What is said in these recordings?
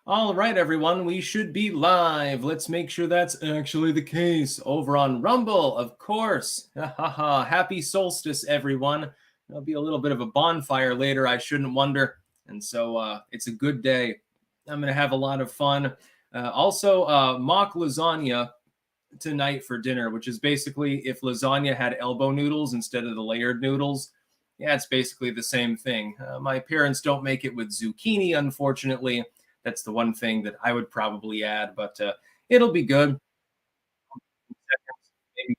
All right, everyone, we should be live. Let's make sure that's actually the case. Over on Rumble, of course. Happy solstice, everyone. There'll be a little bit of a bonfire later, I shouldn't wonder. And so it's a good day. I'm going to have a lot of fun. Also, mock lasagna tonight for dinner, which is basically if lasagna had elbow noodles instead of the layered noodles. Yeah, it's basically the same thing. My parents don't make it with zucchini, unfortunately. That's the one thing that I would probably add, but it'll be good. I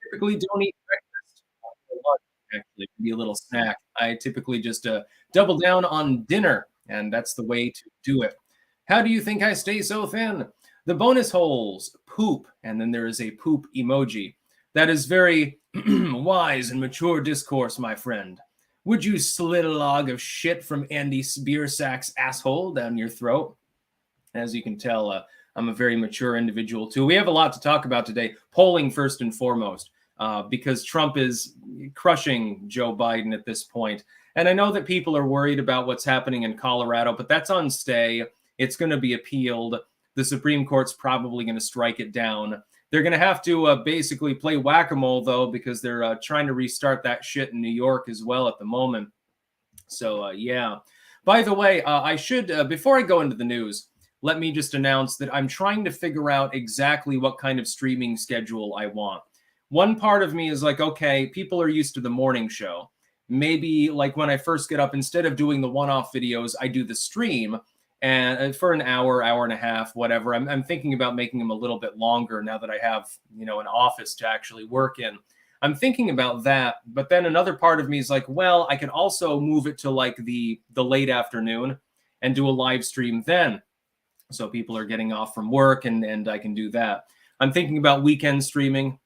typically don't eat breakfast for lunch, actually, maybe a little snack. I typically just double down on dinner, and that's the way to do it. How do you think I stay so thin? The bonus holes, poop, and then there is a poop emoji. That is very wise and mature discourse, my friend. Would you slit a log of shit from Andy Biersack's asshole down your throat? As you can tell, I'm a very mature individual, too. We have a lot to talk about today. Polling, first and foremost, because Trump is crushing Joe Biden at this point. And I know that people are worried about what's happening in Colorado, but that's on stay. It's going to be appealed. The Supreme Court's probably going to strike it down. They're going to have to basically play whack-a-mole, though, because they're trying to restart that shit in New York as well at the moment. So, yeah. By the way, I should, before I go into the news, let me just announce that I'm trying to figure out exactly what kind of streaming schedule I want. One part of me is like, okay, people are used to the morning show. Maybe like when I first get up, instead of doing the one-off videos, I do the stream. And for an hour, hour and a half, whatever. I'm thinking about making them a little bit longer now that I have, an office to actually work in. I'm thinking about that, but then another part of me is like, well, I could also move it to like the late afternoon and do a live stream then. So people are getting off from work and I can do that. I'm thinking about weekend streaming,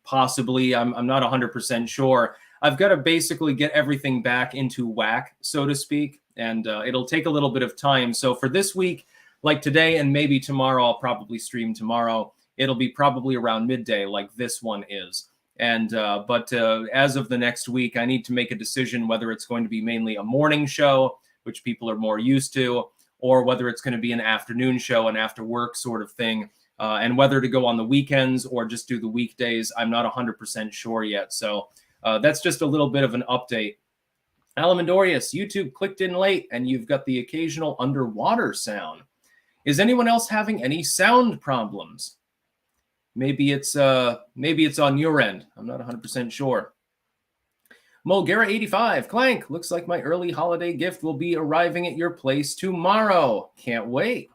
possibly. I'm not 100% sure. I've got to basically get everything back into whack, so to speak. And it'll take a little bit of time. So for this week, like today and maybe tomorrow, I'll probably stream tomorrow. It'll be probably around midday like this one is. And but as of the next week, I need to make a decision whether it's going to be mainly a morning show, which people are more used to, or whether it's going to be an afternoon show, an after work sort of thing. And whether to go on the weekends or just do the weekdays, I'm not 100% sure yet. So that's just a little bit of an update. Alamandorius, YouTube clicked in late, and you've got the occasional underwater sound. Is anyone else having any sound problems? Maybe it's on your end. I'm not 100% sure. Mulgara85, Clank, looks like my early holiday gift will be arriving at your place tomorrow. Can't wait.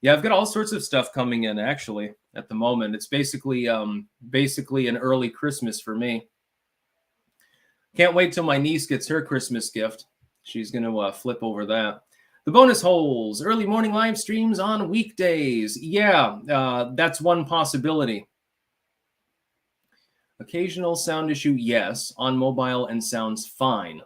Yeah, I've got all sorts of stuff coming in, actually, at the moment. It's basically an early Christmas for me. Can't wait till my niece gets her Christmas gift. She's going to flip over that. The bonus holes, early morning live streams on weekdays. Yeah, that's one possibility. Occasional sound issue, yes. On mobile and sounds fine.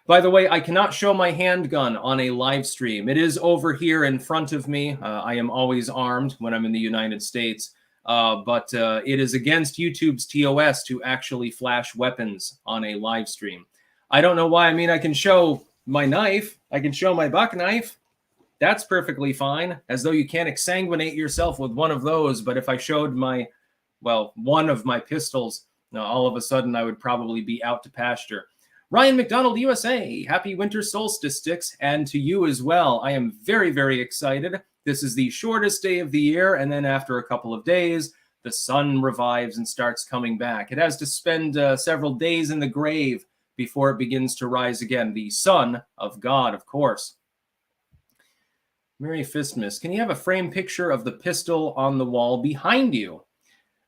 By the way, I cannot show my handgun on a live stream. It is over here in front of me. I am always armed when I'm in the United States. But it is against YouTube's TOS to actually flash weapons on a live stream. I don't know why. I mean, I can show my knife. I can show my buck knife. That's perfectly fine, as though you can't exsanguinate yourself with one of those. But if I showed one of my pistols, all of a sudden I would probably be out to pasture. Ryan McDonald, USA, happy winter solstice sticks, and to you as well. I am very, very excited. This is the shortest day of the year, and then after a couple of days, the sun revives and starts coming back. It has to spend several days in the grave before it begins to rise again. The Son of God, of course. Mary Fistmas, can you have a frame picture of the pistol on the wall behind you?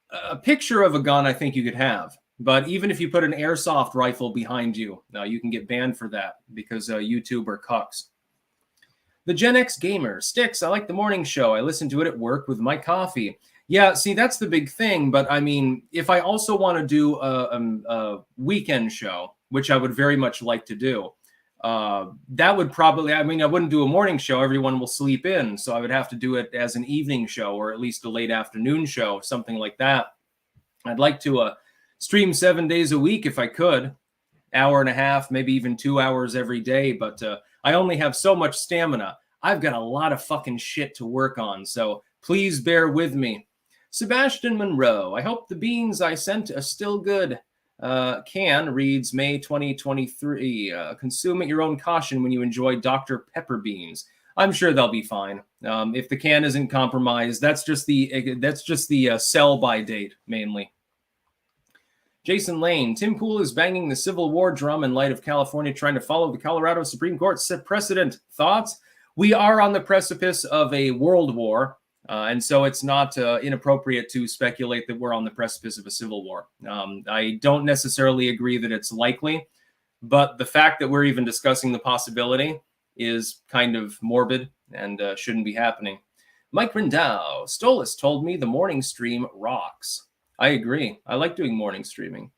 A picture of a gun I think you could have. But even if you put an airsoft rifle behind you, you can get banned for that because YouTube are cucks. The Gen X Gamer, Sticks, I like the morning show. I listen to it at work with my coffee. Yeah, see, that's the big thing. But I mean, if I also want to do a weekend show, which I would very much like to do, that would probably, I wouldn't do a morning show. Everyone will sleep in. So I would have to do it as an evening show or at least a late afternoon show, something like that. I'd like to stream 7 days a week if I could, hour and a half, maybe even 2 hours every day. But I only have so much stamina. I've got a lot of fucking shit to work on, so please bear with me. Sebastian Monroe, I hope the beans I sent are still good. Can reads May 2023. Consume at your own caution when you enjoy Dr. Pepper beans. I'm sure they'll be fine. If the can isn't compromised, that's just the sell by date mainly. Jason Lane, Tim Pool is banging the Civil War drum in light of California trying to follow the Colorado Supreme Court precedent. Thoughts? We are on the precipice of a world war. And so it's not inappropriate to speculate that we're on the precipice of a civil war. I don't necessarily agree that it's likely, but the fact that we're even discussing the possibility is kind of morbid and shouldn't be happening. Mike Rindau, Stolas told me the morning stream rocks. I agree. I like doing morning streaming.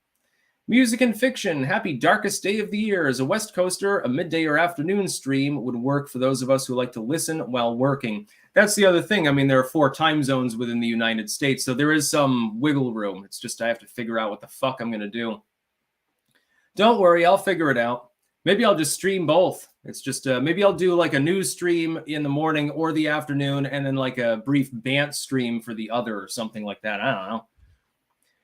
Music and fiction, happy darkest day of the year. As a West Coaster, a midday or afternoon stream would work for those of us who like to listen while working. That's the other thing. I mean, there are 4 time zones within the United States, so there is some wiggle room. It's just I have to figure out what the fuck I'm going to do. Don't worry, I'll figure it out. Maybe I'll just stream both. It's just maybe I'll do like a news stream in the morning or the afternoon and then like a brief bant stream for the other or something like that. I don't know.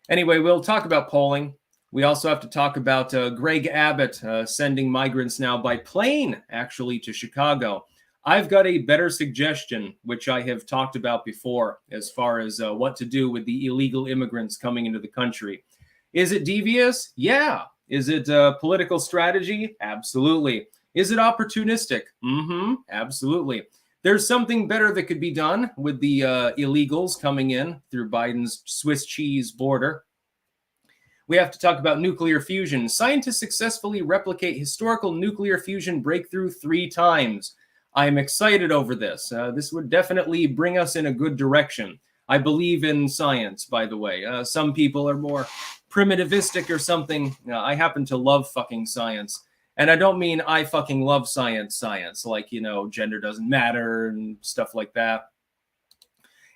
Anyway, we'll talk about polling. We also have to talk about Greg Abbott sending migrants now by plane, actually, to Chicago. I've got a better suggestion, which I have talked about before, as far as what to do with the illegal immigrants coming into the country. Is it devious? Yeah. Is it political strategy? Absolutely. Is it opportunistic? Absolutely. There's something better that could be done with the illegals coming in through Biden's Swiss cheese border. We have to talk about nuclear fusion. Scientists successfully replicate historical nuclear fusion breakthrough 3 times. I am excited over this. This would definitely bring us in a good direction. I believe in science, by the way. Some people are more primitivistic or something. I happen to love fucking science. And I don't mean I fucking love science, like, you know, gender doesn't matter and stuff like that.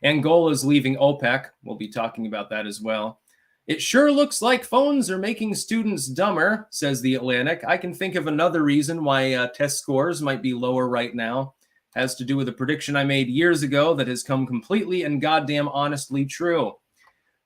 Angola is leaving OPEC. We'll be talking about that as well. It sure looks like phones are making students dumber, says The Atlantic. I can think of another reason why test scores might be lower right now. Has to do with a prediction I made years ago that has come completely and goddamn honestly true.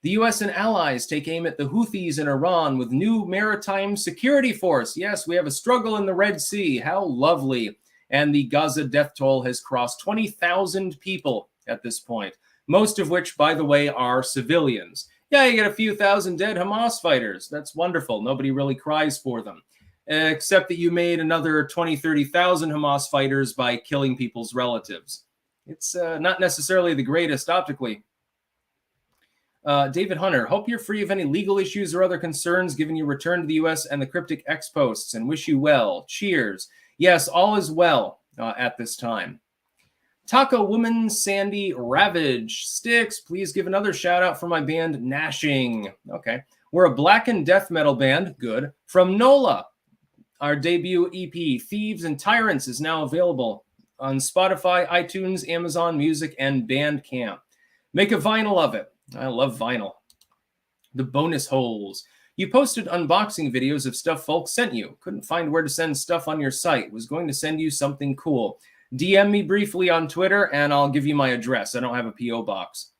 The U.S. and allies take aim at the Houthis in Iran with new maritime security force. Yes, we have a struggle in the Red Sea. How lovely. And the Gaza death toll has crossed 20,000 people at this point, most of which, by the way, are civilians. Yeah, you get a few thousand dead Hamas fighters. That's wonderful. Nobody really cries for them, except that you made another 20, 30,000 Hamas fighters by killing people's relatives. It's not necessarily the greatest optically. David Hunter, hope you're free of any legal issues or other concerns given your return to the U.S. and the cryptic X-posts, and wish you well. Cheers. Yes, all is well at this time. Taco Woman Sandy Ravage. Sticks, please give another shout out for my band Gnashing. Okay. We're a black and death metal band. Good. From NOLA. Our debut EP, Thieves and Tyrants, is now available on Spotify, iTunes, Amazon Music, and Bandcamp. Make a vinyl of it. I love vinyl. The bonus holes. You posted unboxing videos of stuff folks sent you. Couldn't find where to send stuff on your site. Was going to send you something cool. DM me briefly on Twitter and I'll give you my address. I don't have a P.O. box.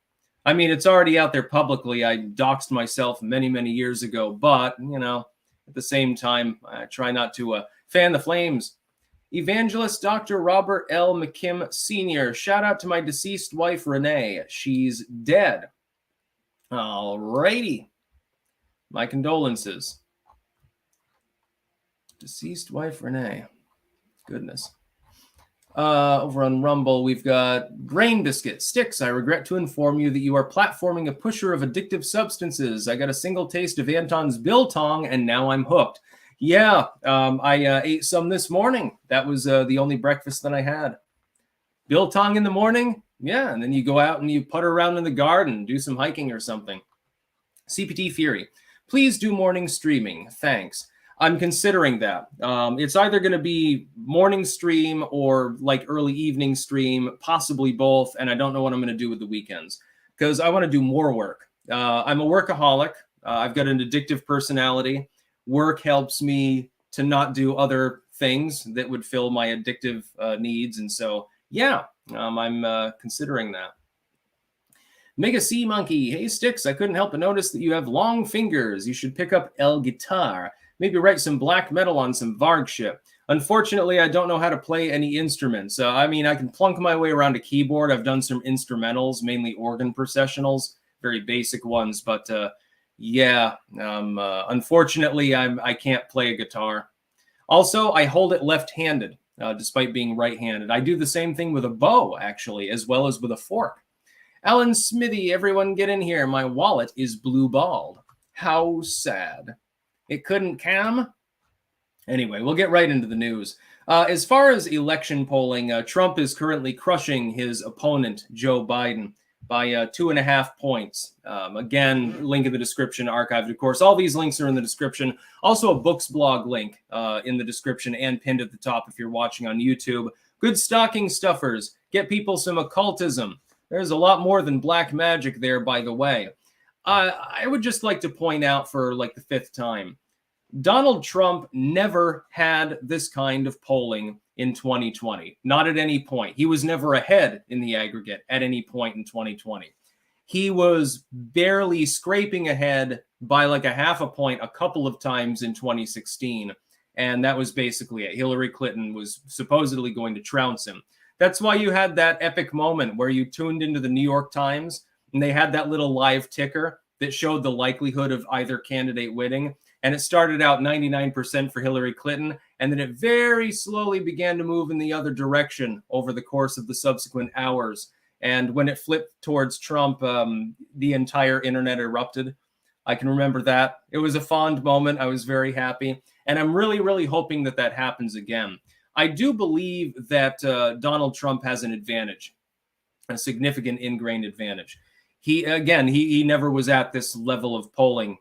I mean, it's already out there publicly. I doxed myself many, many years ago. But, you know, at the same time, I try not to fan the flames. Evangelist Dr. Robert L. McKim Sr. Shout out to my deceased wife, Renee. She's dead. All righty. My condolences. Deceased wife, Renee. Goodness. Over on Rumble, we've got Brain Biscuit. Sticks, I regret to inform you that you are platforming a pusher of addictive substances. I got a single taste of Anton's biltong, and now I'm hooked. Yeah, I ate some this morning. That was the only breakfast that I had. Biltong in the morning? Yeah, and then you go out and you putter around in the garden, do some hiking or something. CPT Fury, please do morning streaming. Thanks. I'm considering that. It's either going to be morning stream or like early evening stream, possibly both. And I don't know what I'm going to do with the weekends because I want to do more work. I'm a workaholic. I've got an addictive personality. Work helps me to not do other things that would fill my addictive needs. And so, yeah, I'm considering that. Mega Sea Monkey, hey Sticks, I couldn't help but notice that you have long fingers. You should pick up El Guitar. Maybe write some black metal on some Varg shit. Unfortunately, I don't know how to play any instruments. I mean, I can plunk my way around a keyboard. I've done some instrumentals, mainly organ processionals, very basic ones. But yeah, unfortunately, I can't play a guitar. Also, I hold it left-handed, despite being right-handed. I do the same thing with a bow, actually, as well as with a fork. Alan Smithy, everyone get in here. My wallet is blue-balled. How sad. It couldn't cam? Anyway, we'll get right into the news. As far as election polling, Trump is currently crushing his opponent, Joe Biden, by 2.5 points. Again, link in the description, archived, of course. All these links are in the description. Also, a Books blog link in the description and pinned at the top if you're watching on YouTube. Good stocking stuffers. Get people some occultism. There's a lot more than black magic there, by the way. I would just like to point out for like the 5th time, Donald Trump never had this kind of polling in 2020. Not at any point. He was never ahead in the aggregate at any point in 2020. He was barely scraping ahead by like 0.5 point a couple of times in 2016. And that was basically it. Hillary Clinton was supposedly going to trounce him. That's why you had that epic moment where you tuned into the New York Times and they had that little live ticker that showed the likelihood of either candidate winning. And it started out 99% for Hillary Clinton, and then it very slowly began to move in the other direction over the course of the subsequent hours. And when it flipped towards Trump, the entire internet erupted. I can remember that. It was a fond moment. I was very happy. And I'm really, really hoping that that happens again. I do believe that Donald Trump has an advantage, a significant ingrained advantage. He never was at this level of polling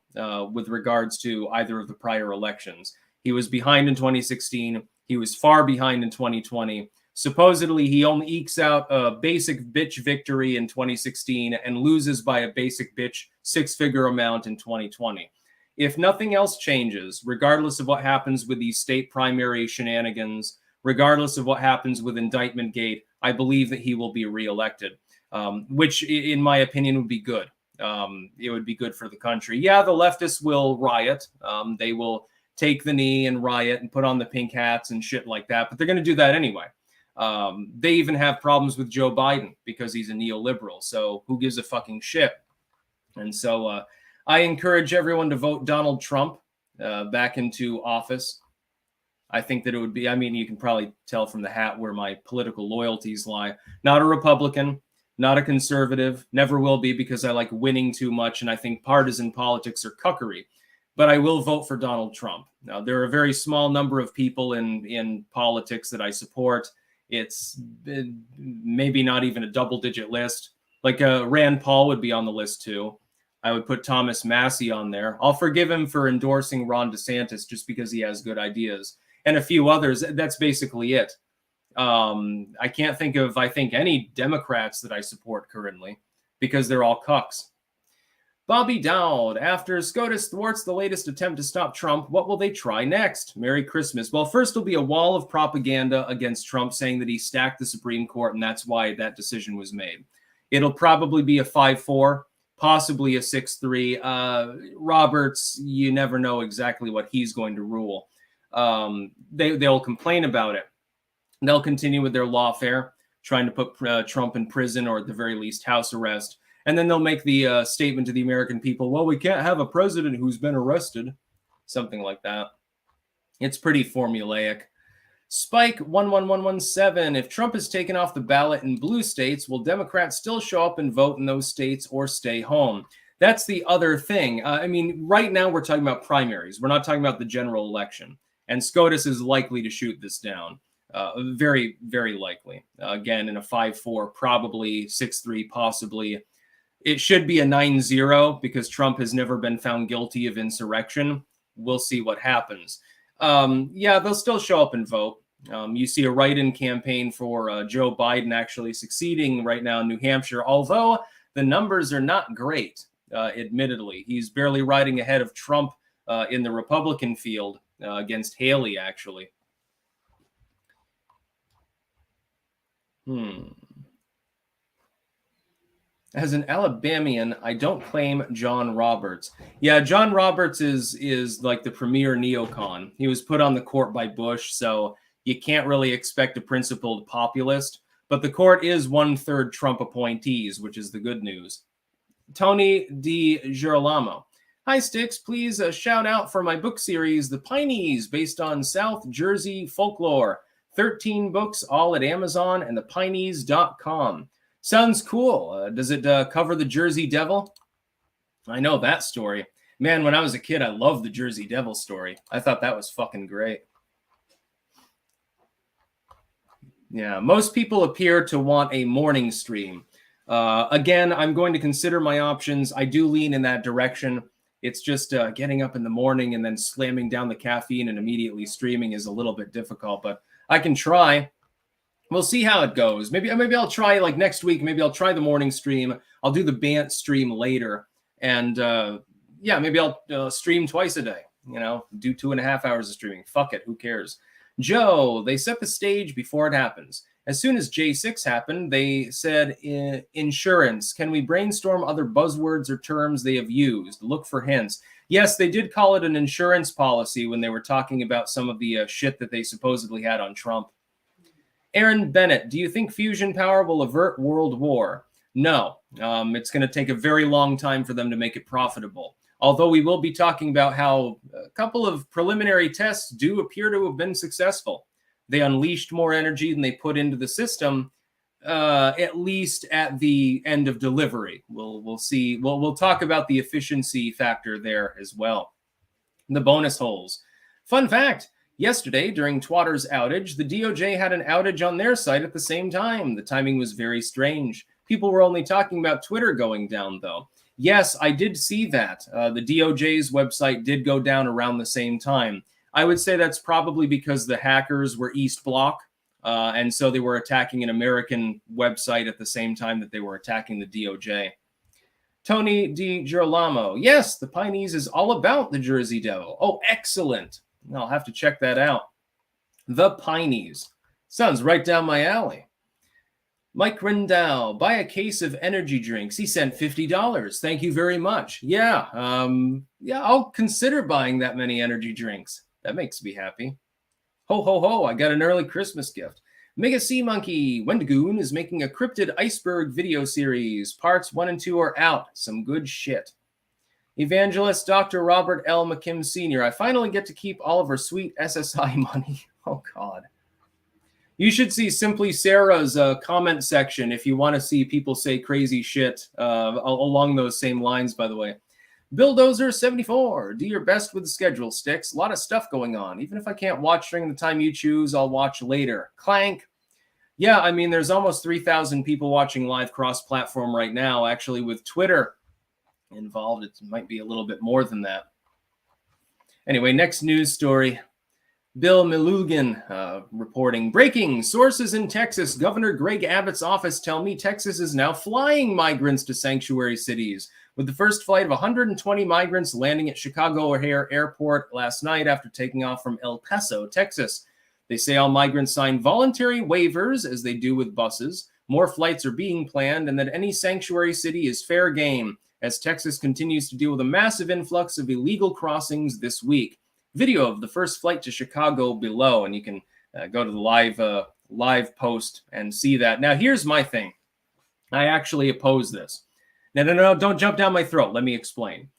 with regards to either of the prior elections. He was behind in 2016. He was far behind in 2020. Supposedly, he only ekes out a basic bitch victory in 2016 and loses by a basic bitch 6-figure amount in 2020. If nothing else changes, regardless of what happens with these state primary shenanigans, regardless of what happens with Indictment Gate, I believe that he will be reelected. Which, in my opinion, would be good. It would be good for the country. Yeah, the leftists will riot. They will take the knee and riot and put on the pink hats and shit like that. But they're going to do that anyway. They even have problems with Joe Biden because he's a neoliberal. So who gives a fucking shit? And so I encourage everyone to vote Donald Trump back into office. I think that it would be, I mean, you can probably tell from the hat where my political loyalties lie. Not a Republican. Not a conservative, never will be because I like winning too much and I think partisan politics are cuckery. But I will vote for Donald Trump. Now, there are a very small number of people in politics that I support. It's maybe not even a double-digit list. Like Rand Paul would be on the list too. I would put Thomas Massey on there. I'll forgive him for endorsing Ron DeSantis just because he has good ideas. And a few others, that's basically it. I can't think of, I think, any Democrats that I support currently because they're all cucks. Bobby Dowd, after SCOTUS thwarts the latest attempt to stop Trump, what will they try next? Merry Christmas. Well, first will be a wall of propaganda against Trump saying that he stacked the Supreme Court and that's why that decision was made. It'll probably be a 5-4, possibly a 6-3. Roberts, you never know exactly what he's going to rule. They'll complain about it. They'll continue with their lawfare, trying to put Trump in prison or at the very least house arrest. And then they'll make the statement to the American people, well, we can't have a president who's been arrested. Something like that. It's pretty formulaic. Spike 11117, if Trump is taken off the ballot in blue states, will Democrats still show up and vote in those states or stay home? That's the other thing. I mean, right now we're talking about primaries. We're not talking about the general election. And SCOTUS is likely to shoot this down. Very, very likely. Again, in a 5-4, probably 6-3, possibly. It should be a 9-0 because Trump has never been found guilty of insurrection. We'll see what happens. Yeah, they'll still show up and vote. You see a write-in campaign for Joe Biden actually succeeding right now in New Hampshire, although the numbers are not great, admittedly. He's barely riding ahead of Trump in the Republican field against Haley, actually. As an Alabamian, I don't claim John Roberts. Yeah, John Roberts is like the premier neocon. He was put on the court by Bush, so you can't really expect a principled populist. But the court is 1/3 Trump appointees, which is the good news. Tony Di Girolamo. Hi, Sticks. Please shout out for my book series, The Pineys, based on South Jersey folklore. 13 books, all at Amazon and thepineys.com. Sounds cool. Does it cover the Jersey Devil? I know that story. Man, when I was a kid, I loved the Jersey Devil story. I thought that was fucking great. Yeah, most people appear to want a morning stream. Again, I'm going to consider my options. I do lean in that direction. It's just getting up in the morning and then slamming down the caffeine and immediately streaming is a little bit difficult, but I can try. We'll see how it goes. Maybe I'll try like next week. Maybe I'll try the morning stream. I'll do the Bant stream later. And yeah, maybe I'll stream twice a day, do 2.5 hours of streaming. Fuck it. Who cares? Joe, they set the stage before it happens. As soon as J6 happened, they said insurance. Can we brainstorm other buzzwords or terms they have used? Look for hints. Yes, they did call it an insurance policy when they were talking about some of the shit that they supposedly had on Trump. Aaron Bennett, do you think fusion power will avert world war? No, it's going to take a very long time for them to make it profitable. Although we will be talking about how a couple of preliminary tests do appear to have been successful. They unleashed more energy than they put into the system, at least at the end of delivery. We'll see. We'll talk about the efficiency factor there as well. The bonus holes. Fun fact. Yesterday, during Twitter's outage, the DOJ had an outage on their site at the same time. The timing was very strange. People were only talking about Twitter going down, though. Yes, I did see that. The DOJ's website did go down around the same time. I would say that's probably because the hackers were East Bloc, and so they were attacking an American website at the same time that they were attacking the DOJ. Tony Di Girolamo. Yes, the Pineys is all about the Jersey Devil. Oh, excellent. I'll have to check that out. The Pineys. Sounds right down my alley. Mike Rendell, buy a case of energy drinks. He sent $50. Thank you very much. Yeah, I'll consider buying that many energy drinks. That makes me happy. Ho, ho, ho, I got an early Christmas gift. Mega Sea Monkey, Wendigoon is making a cryptid iceberg video series. Parts 1 and 2 are out. Some good shit. Evangelist Dr. Robert L. McKim Sr. I finally get to keep all of her sweet SSI money. Oh, God. You should see Simply Sarah's comment section if you want to see people say crazy shit along those same lines, by the way. Billdozer74, do your best with the schedule, Sticks. A lot of stuff going on. Even if I can't watch during the time you choose, I'll watch later. Clank. Yeah, I mean, there's almost 3,000 people watching live cross-platform right now. Actually, with Twitter involved, it might be a little bit more than that. Anyway, next news story. Bill Milugan reporting, breaking, sources in Texas. Governor Greg Abbott's office tell me Texas is now flying migrants to sanctuary cities, with the first flight of 120 migrants landing at Chicago O'Hare Airport last night after taking off from El Paso, Texas. They say all migrants signed voluntary waivers, as they do with buses. More flights are being planned, and that any sanctuary city is fair game, as Texas continues to deal with a massive influx of illegal crossings this week. Video of the first flight to Chicago below, and you can go to the live post and see that. Now, here's my thing. I actually oppose this. No, don't jump down my throat. Let me explain.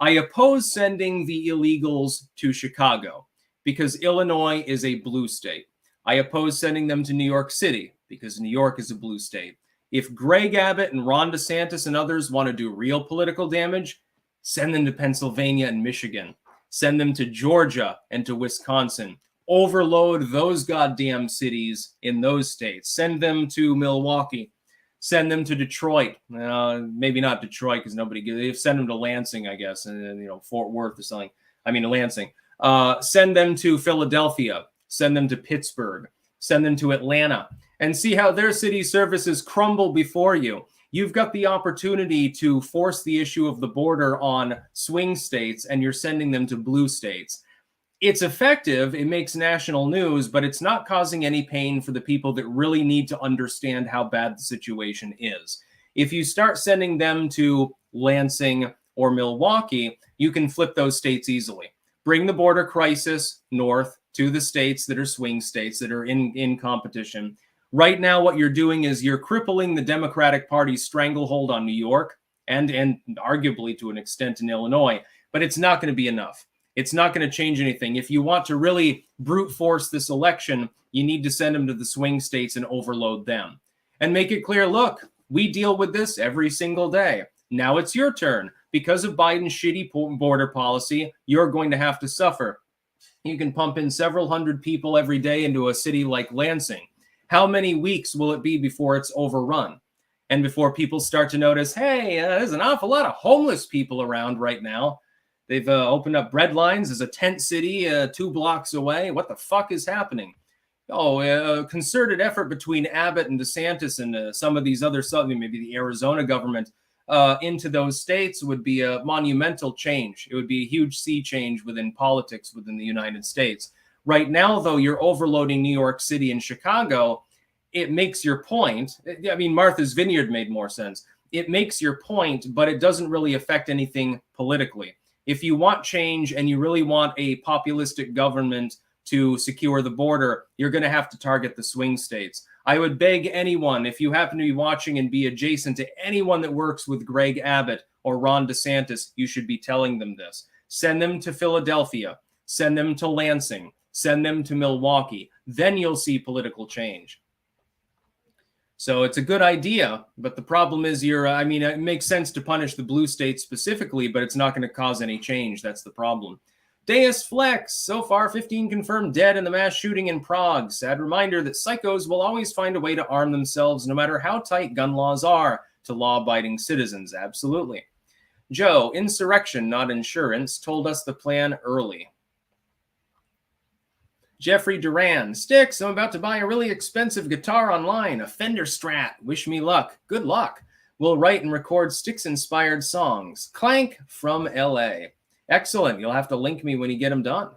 I oppose sending the illegals to Chicago because Illinois is a blue state. I oppose sending them to New York City because New York is a blue state. If Greg Abbott and Ron DeSantis and others want to do real political damage, send them to Pennsylvania and Michigan. Send them to Georgia and to Wisconsin. Overload those goddamn cities in those states. Send them to Milwaukee. Send them to Detroit. Maybe not Detroit because nobody. Send them to Lansing, I guess, and Fort Worth or something. I mean Lansing. Send them to Philadelphia. Send them to Pittsburgh. Send them to Atlanta, and see how their city services crumble before you. You've got the opportunity to force the issue of the border on swing states, and you're sending them to blue states. It's effective, it makes national news, but it's not causing any pain for the people that really need to understand how bad the situation is. If you start sending them to Lansing or Milwaukee, you can flip those states easily. Bring the border crisis north to the states that are swing states that are in competition. Right now, what you're doing is you're crippling the Democratic Party's stranglehold on New York and arguably to an extent in Illinois, but it's not going to be enough. It's not going to change anything. If you want to really brute force this election, you need to send them to the swing states and overload them. And make it clear, look, we deal with this every single day. Now it's your turn. Because of Biden's shitty border policy, you're going to have to suffer. You can pump in several hundred people every day into a city like Lansing. How many weeks will it be before it's overrun? And before people start to notice, hey, there's an awful lot of homeless people around right now. They've opened up bread lines. There's a tent city 2 blocks away. What the fuck is happening? A concerted effort between Abbott and DeSantis and some of these other, maybe the Arizona government, into those states would be a monumental change. It would be a huge sea change within politics within the United States. Right now, though, you're overloading New York City and Chicago. It makes your point. I mean, Martha's Vineyard made more sense. It makes your point, but it doesn't really affect anything politically. If you want change and you really want a populistic government to secure the border, you're going to have to target the swing states. I would beg anyone, if you happen to be watching and be adjacent to anyone that works with Greg Abbott or Ron DeSantis, you should be telling them this. Send them to Philadelphia. Send them to Lansing. Send them to Milwaukee. Then you'll see political change. So it's a good idea, but the problem is it makes sense to punish the blue states specifically, but it's not going to cause any change. That's the problem. Deus Flex, so far 15 confirmed dead in the mass shooting in Prague. Sad reminder that psychos will always find a way to arm themselves no matter how tight gun laws are to law-abiding citizens. Absolutely. Joe, insurrection, not insurance, told us the plan early. Jeffrey Duran, Sticks, I'm about to buy a really expensive guitar online, a Fender Strat. Wish me luck. Good luck. We'll write and record Sticks-inspired songs. Clank from LA. Excellent. You'll have to link me when you get them done.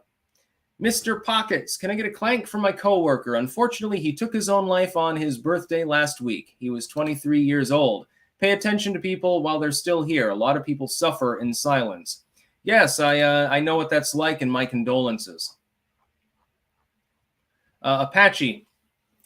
Mr. Pockets, can I get a clank from my coworker? Unfortunately, he took his own life on his birthday last week. He was 23 years old. Pay attention to people while they're still here. A lot of people suffer in silence. Yes, I know what that's like, and my condolences. Apache,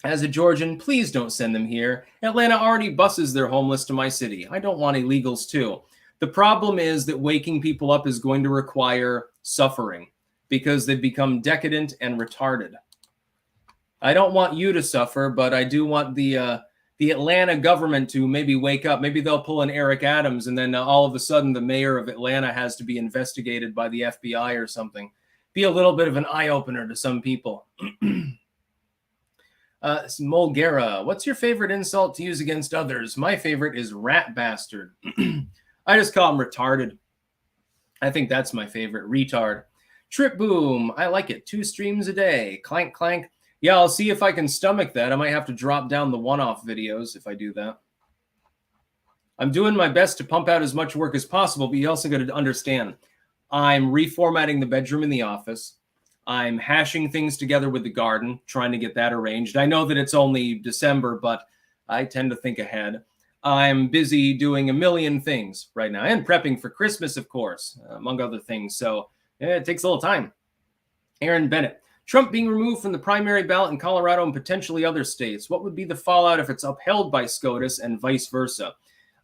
as a Georgian, please don't send them here. Atlanta already buses their homeless to my city. I don't want illegals too. The problem is that waking people up is going to require suffering because they've become decadent and retarded. I don't want you to suffer, but I do want the Atlanta government to maybe wake up. Maybe they'll pull an Eric Adams, and then all of a sudden the mayor of Atlanta has to be investigated by the FBI or something. Be a little bit of an eye-opener to some people. Mulgera, what's your favorite insult to use against others? My favorite is rat bastard. I just call him retarded. I think that's my favorite. Retard. Trip boom. I like it. 2 streams a day. Clank, clank. Yeah, I'll see if I can stomach that. I might have to drop down the one-off videos if I do that. I'm doing my best to pump out as much work as possible, but you also got to understand, I'm reformatting the bedroom in the office. I'm hashing things together with the garden, trying to get that arranged. I know that it's only December, but I tend to think ahead. I'm busy doing a million things right now and prepping for Christmas, of course, among other things. So it takes a little time. Aaron Bennett, Trump being removed from the primary ballot in Colorado and potentially other states. What would be the fallout if it's upheld by SCOTUS and vice versa?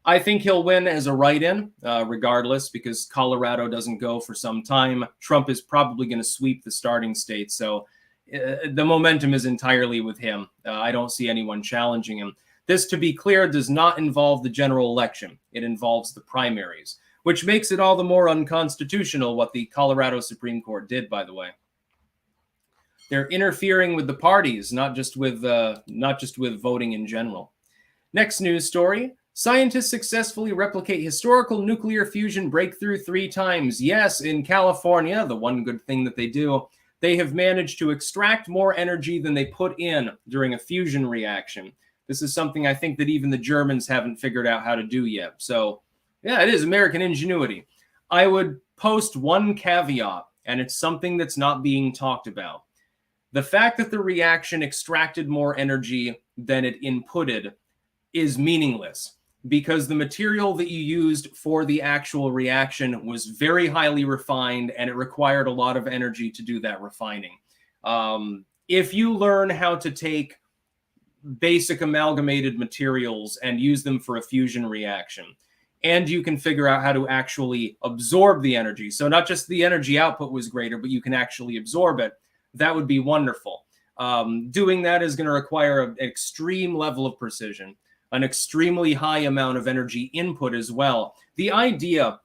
I think he'll win as a write-in, regardless, because Colorado doesn't go for some time. Trump is probably going to sweep the starting state. So the momentum is entirely with him. I don't see anyone challenging him. This, to be clear, does not involve the general election. It involves the primaries, which makes it all the more unconstitutional what the Colorado Supreme Court did, by the way. They're interfering with the parties, not just with voting in general. Next news story. Scientists successfully replicate historical nuclear fusion breakthrough 3 times. Yes, in California, the one good thing that they do, they have managed to extract more energy than they put in during a fusion reaction. This is something I think that even the Germans haven't figured out how to do yet. So, yeah, it is American ingenuity. I would post one caveat. and it's something that's not being talked about. The fact that the reaction extracted more energy than it inputted is meaningless, because the material that you used for the actual reaction was very highly refined, and it required a lot of energy to do that refining. If you learn how to take basic amalgamated materials and use them for a fusion reaction, and you can figure out how to actually absorb the energy, so not just the energy output was greater, but you can actually absorb it, that would be wonderful. Doing that is going to require an extreme level of precision, an extremely high amount of energy input as well. The idea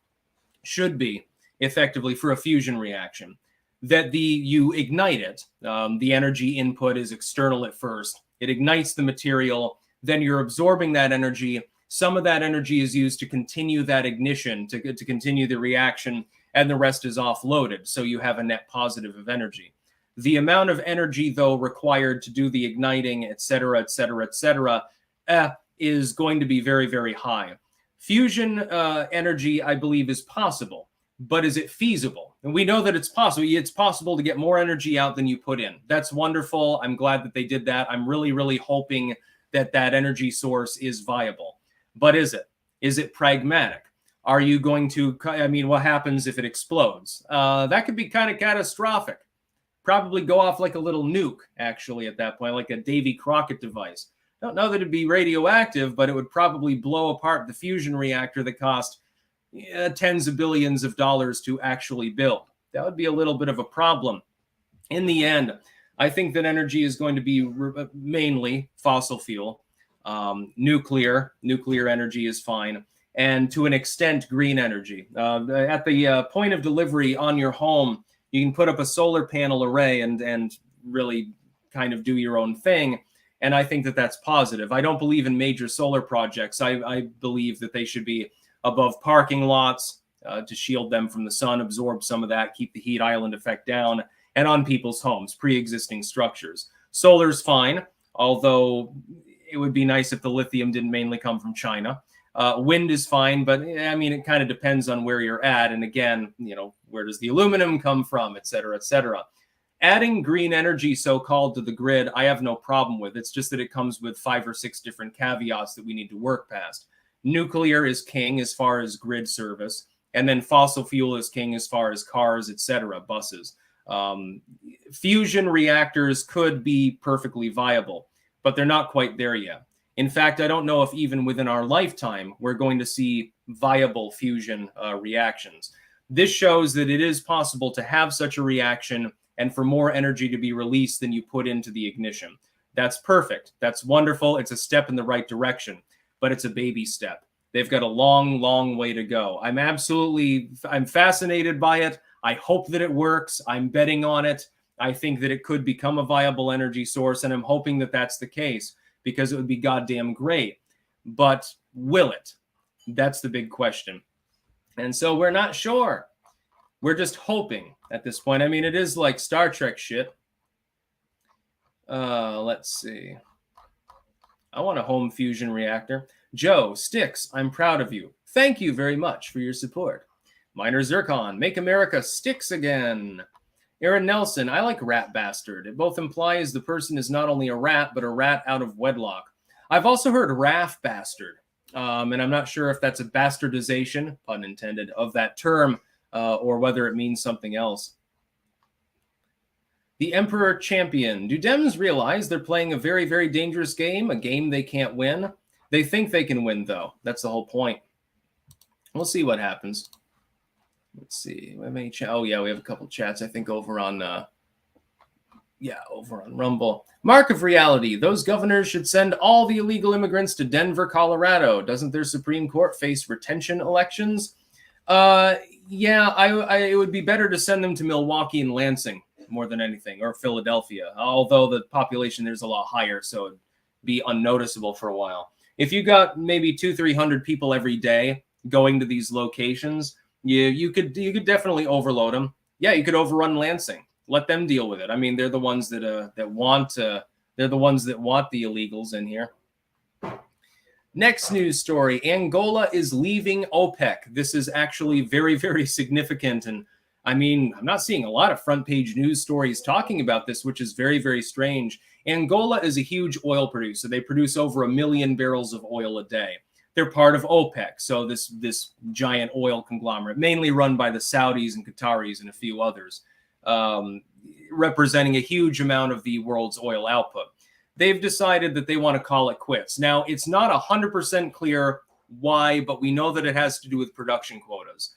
should be, effectively, for a fusion reaction, that you ignite it. The energy input is external at first. It ignites the material. Then you're absorbing that energy. Some of that energy is used to continue that ignition, to continue the reaction, and the rest is offloaded. So you have a net positive of energy. The amount of energy, though, required to do the igniting, et cetera, is going to be very, very high. Fusion energy, I believe, is possible. But is it feasible? And we know that it's possible. It's possible to get more energy out than you put in. That's wonderful. I'm glad that they did that. I'm really, really hoping that that energy source is viable. But is it? Is it pragmatic? Are you going to, what happens if it explodes? That could be kind of catastrophic. Probably go off like a little nuke, actually, at that point, like a Davy Crockett device. Don't know that it'd be radioactive, but it would probably blow apart the fusion reactor that cost tens of billions of dollars to actually build. That would be a little bit of a problem. In the end, I think that energy is going to be mainly fossil fuel. Nuclear energy is fine, and to an extent, green energy. At the point of delivery on your home, you can put up a solar panel array and really kind of do your own thing. And I think that that's positive. I don't believe in major solar projects. I believe that they should be above parking lots to shield them from the sun, absorb some of that, keep the heat island effect down, and on people's homes, pre-existing structures. Solar's fine, although it would be nice if the lithium didn't mainly come from China. Wind is fine, but it kind of depends on where you're at. And again, where does the aluminum come from, et cetera, et cetera. Adding green energy, so-called, to the grid, I have no problem with. It's just that it comes with 5 or 6 different caveats that we need to work past. Nuclear is king as far as grid service, and then fossil fuel is king as far as cars, et cetera, buses. Fusion reactors could be perfectly viable, but they're not quite there yet. In fact, I don't know if even within our lifetime we're going to see viable fusion reactions. This shows that it is possible to have such a reaction and for more energy to be released than you put into the ignition. That's perfect. That's wonderful. It's a step in the right direction, but it's a baby step. They've got a long, long way to go. I'm fascinated by it. I hope that it works. I'm betting on it. I think that it could become a viable energy source, and I'm hoping that that's the case, because it would be goddamn great. But will it? That's the big question. And so we're not sure. We're just hoping at this point. It is like Star Trek shit. Let's see. I want a home fusion reactor. Joe, Sticks, I'm proud of you. Thank you very much for your support. Miner Zircon, make America Sticks again. Aaron Nelson, I like rat bastard. It both implies the person is not only a rat, but a rat out of wedlock. I've also heard raff bastard. And I'm not sure if that's a bastardization, pun intended, of that term, or whether it means something else. The Emperor Champion. Do Dems realize they're playing a very, very dangerous game, a game they can't win? They think they can win, though. That's the whole point. We'll see what happens. Let's see. We have any we have a couple chats, I think, over on Rumble. Mark of Reality. Those governors should send all the illegal immigrants to Denver, Colorado. Doesn't their Supreme Court face retention elections? It would be better to send them to Milwaukee and Lansing more than anything, or Philadelphia, although the population there's a lot higher, so it'd be unnoticeable for a while. If you got maybe 200-300 people every day going to these locations, you could definitely overload them. Yeah, you could overrun Lansing. Let them deal with it. They're the ones that want the illegals in here. Next news story: Angola is leaving OPEC. This is actually very, very significant, and I mean, I'm not seeing a lot of front page news stories talking about this, which is very, very strange. Angola is a huge oil producer. They produce over 1 million barrels of oil a day. They're part of OPEC, so this giant oil conglomerate, mainly run by the Saudis and Qataris and a few others, representing a huge amount of the world's oil output. They've decided that they want to call it quits. Now, it's not 100% clear why, but we know that it has to do with production quotas.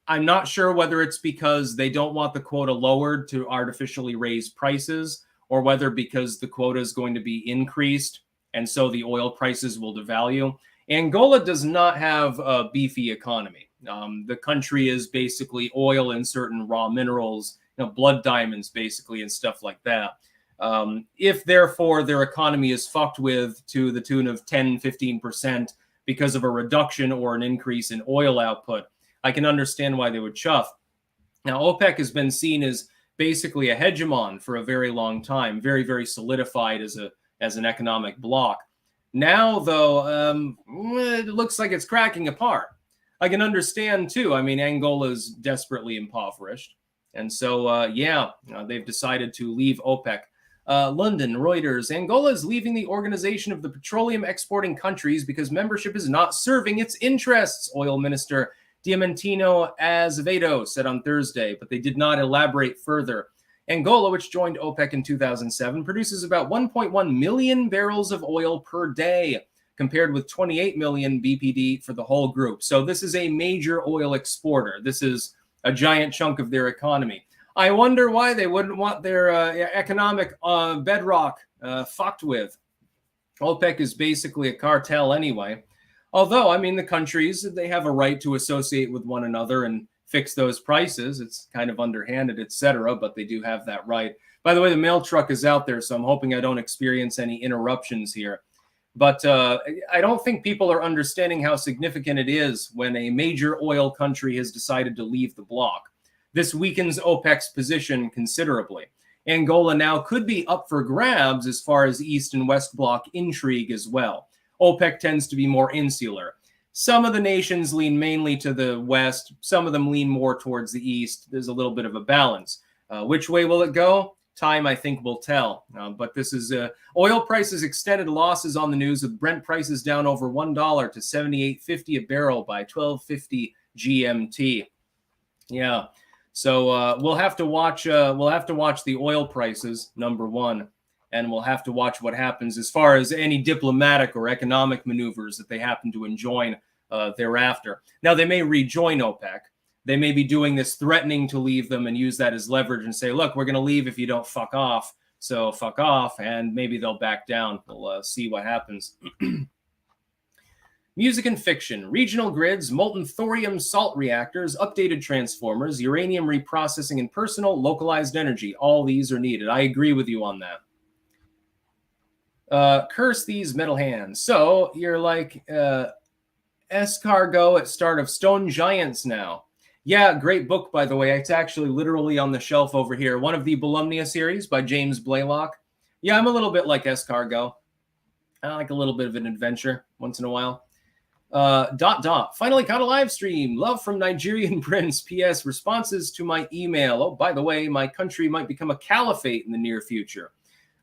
I'm not sure whether it's because they don't want the quota lowered to artificially raise prices, or whether because the quota is going to be increased and so the oil prices will devalue. Angola does not have a beefy economy. The country is basically oil and certain raw minerals, blood diamonds basically, and stuff like that. If therefore their economy is fucked with to the tune of 10-15% because of a reduction or an increase in oil output, I can understand why they would chuff. Now, OPEC has been seen as basically a hegemon for a very long time, very, very solidified as an economic bloc. Now, though, it looks like it's cracking apart. I can understand, too. I mean, Angola is desperately impoverished. And so, they've decided to leave OPEC. London, Reuters, Angola is leaving the Organization of the Petroleum Exporting Countries because membership is not serving its interests, Oil Minister Diamantino Azevedo said on Thursday, but they did not elaborate further. Angola, which joined OPEC in 2007, produces about 1.1 million barrels of oil per day, compared with 28 million BPD for the whole group. So this is a major oil exporter. This is a giant chunk of their economy. I wonder why they wouldn't want their economic bedrock fucked with. OPEC is basically a cartel anyway. Although, I mean, the countries, they have a right to associate with one another and fix those prices. It's kind of underhanded, etc., but they do have that right. By the way, the mail truck is out there, so I'm hoping I don't experience any interruptions here. But I don't think people are understanding how significant it is when a major oil country has decided to leave the bloc. This weakens OPEC's position considerably. Angola now could be up for grabs as far as East and West Bloc intrigue as well. OPEC tends to be more insular. Some of the nations lean mainly to the West. Some of them lean more towards the East. There's a little bit of a balance. Which way will it go? Time, I think, will tell. But this is oil prices extended losses on the news, with Brent prices down over $1 to $78.50 a barrel by 12:50 GMT. Yeah. So we'll have to watch. We'll have to watch the oil prices, number one, and we'll have to watch what happens as far as any diplomatic or economic maneuvers that they happen to enjoin thereafter. Now, they may rejoin OPEC. They may be doing this, threatening to leave them and use that as leverage and say, look, we're going to leave if you don't fuck off. So fuck off, and maybe they'll back down. We'll see what happens. Music and fiction, regional grids, molten thorium salt reactors, updated transformers, uranium reprocessing, and personal localized energy. All these are needed. I agree with you on that. Curse these metal hands. So you're like escargot at start of Stone Giants now. Yeah, great book, by the way. It's actually literally on the shelf over here. One of the Bolumnia series by James Blaylock. Yeah, I'm a little bit like escargot. I like a little bit of an adventure once in a while. Finally caught a live stream. Love from Nigerian Prince. P.S. Responses to my email. Oh, by the way, my country might become a caliphate in the near future.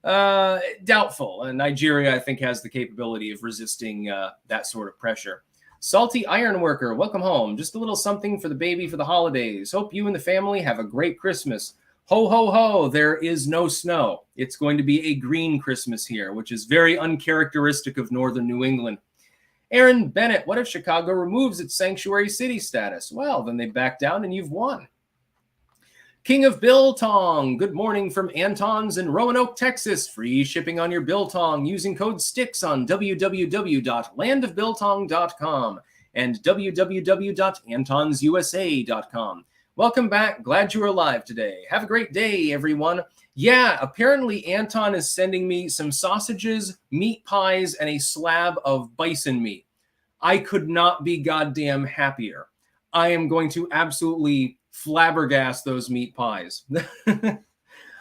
Doubtful. Nigeria, I think, has the capability of resisting that sort of pressure. Salty Ironworker, welcome home. Just a little something for the baby for the holidays. Hope you and the family have a great Christmas. Ho, ho, ho, there is no snow. It's going to be a green Christmas here, which is very uncharacteristic of northern New England. Aaron Bennett, what if Chicago removes its sanctuary city status? Well, then they back down and you've won. King of Biltong, good morning from Anton's in Roanoke, Texas. Free shipping on your Biltong using code STICKS on www.landofbiltong.com and www.antonsusa.com. Welcome back. Glad you were alive today. Have a great day, everyone. Yeah, apparently Anton is sending me some sausages, meat pies, and a slab of bison meat. I could not be goddamn happier. I am going to absolutely flabbergast those meat pies.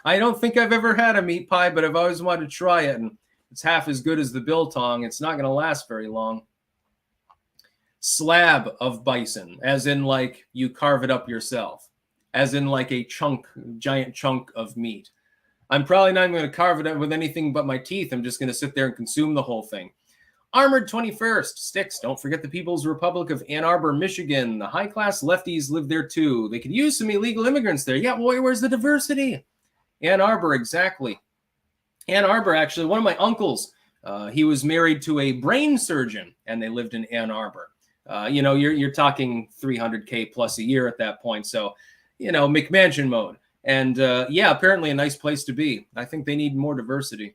I don't think I've ever had a meat pie, but I've always wanted to try it, and it's half as good as the Biltong. It's not going to last very long. Slab of bison, as in like you carve it up yourself. as in like a giant chunk of meat. I'm probably not even going to carve it up with anything but my teeth. I'm just going to sit there and consume the whole thing. Armored 21st, Sticks, don't forget the People's Republic of Ann Arbor, Michigan. The high-class lefties live there too. They could use some illegal immigrants there. Yeah, boy, where's the diversity? Ann Arbor, exactly. Ann Arbor, actually, one of my uncles, he was married to a brain surgeon, and they lived in Ann Arbor. You're talking $300K plus a year at that point. So, McMansion mode. And apparently a nice place to be. I think they need more diversity.